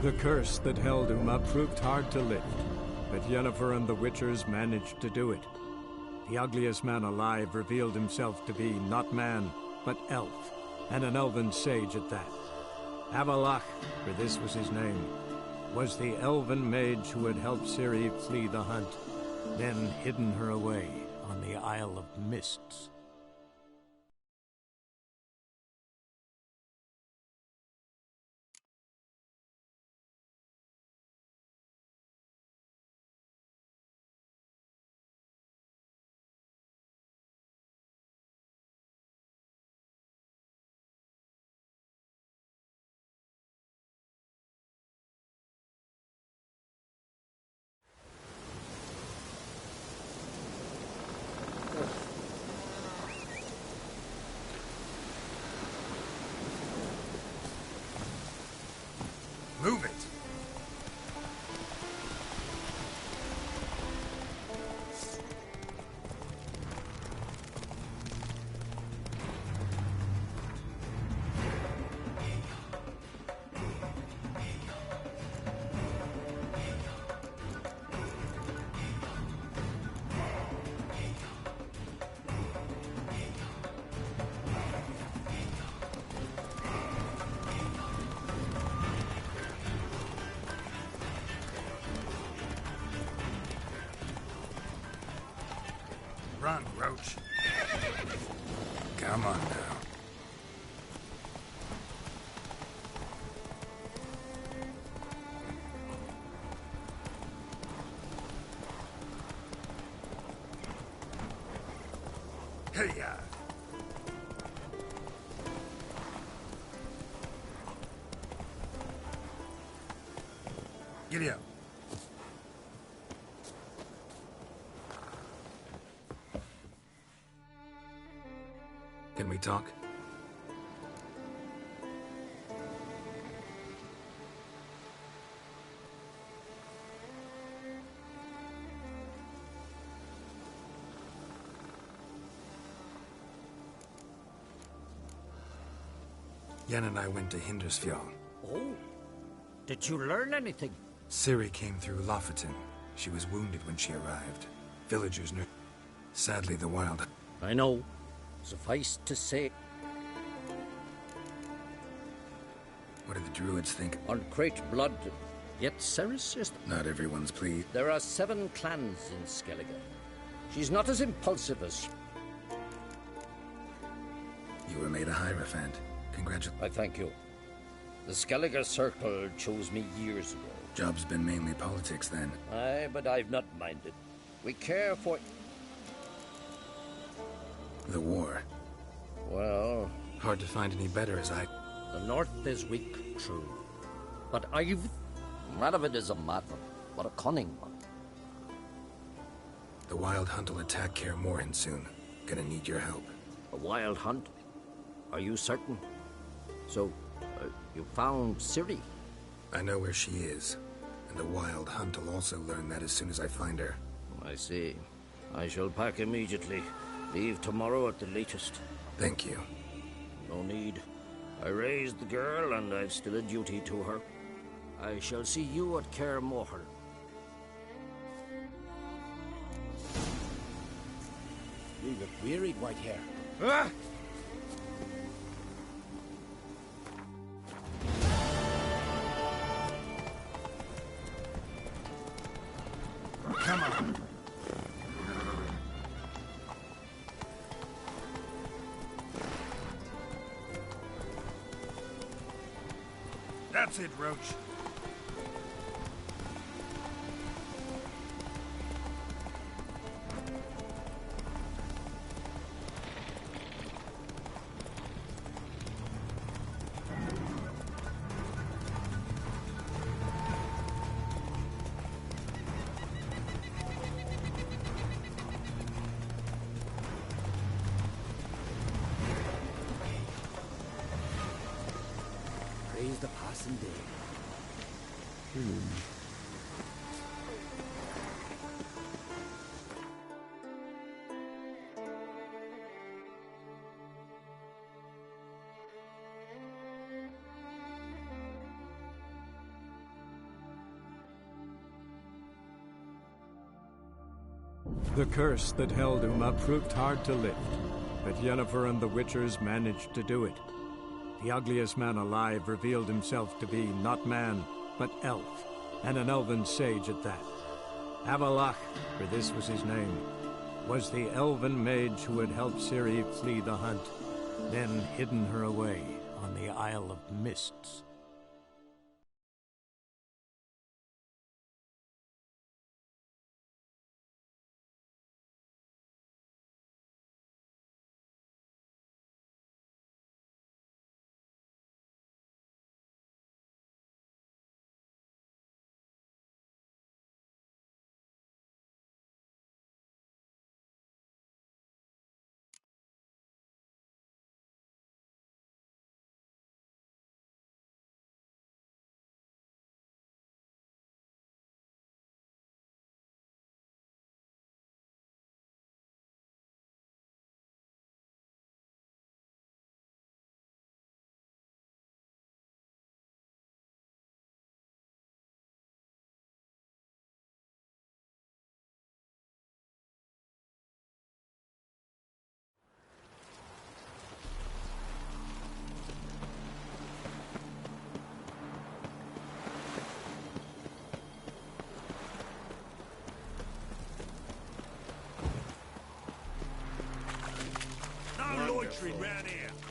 The curse that held Uma proved hard to lift, but Yennefer and the Witchers managed to do it. The ugliest man alive revealed himself to be not man, but elf, and an elven sage at that. Avallac'h, for this was his name, was the elven mage who had helped Ciri flee the hunt, then hidden her away on the Isle of Mists. Move it! Run, Roach. Come on now. Hey-ya! Giddy up. Can we talk? Yen and I went to Hindersfjall. Oh, did you learn anything? Ciri came through Lofoten. She was wounded when she arrived. Villagers knew. Sadly, the wild... I know. Suffice to say... What do the druids think? On great blood, yet Ceres is... Not everyone's pleased. There are 7 clans in Skellige. She's not as impulsive as... You were made a Hierophant. Congratulations. I thank you. The Skellige Circle chose me years ago. Job's been mainly politics then. Aye, but I've not minded. We care for... The war. Well... Hard to find any better as I... The North is weak, true. But I've... Radovid is a madman, but a cunning one. The Wild Hunt will attack Kaer Morhen soon. Gonna need your help. A Wild Hunt? Are you certain? So, you found Ciri? I know where she is. And the Wild Hunt will also learn that as soon as I find her. I see. I shall pack immediately. Leave tomorrow at the latest. Thank you. No need. I raised the girl, and I've still a duty to her. I shall see you at Kaer Morhen. You look wearied, Whitehair. Ah! Come on. That's it, Roach. Praise the passing day. The curse that held Uma proved hard to lift, but Yennefer and the Witchers managed to do it. The ugliest man alive revealed himself to be not man, but elf, and an elven sage at that. Avalach, for this was his name, was the elven mage who had helped Ciri flee the hunt, then hidden her away on the Isle of Mists. No loitering round here.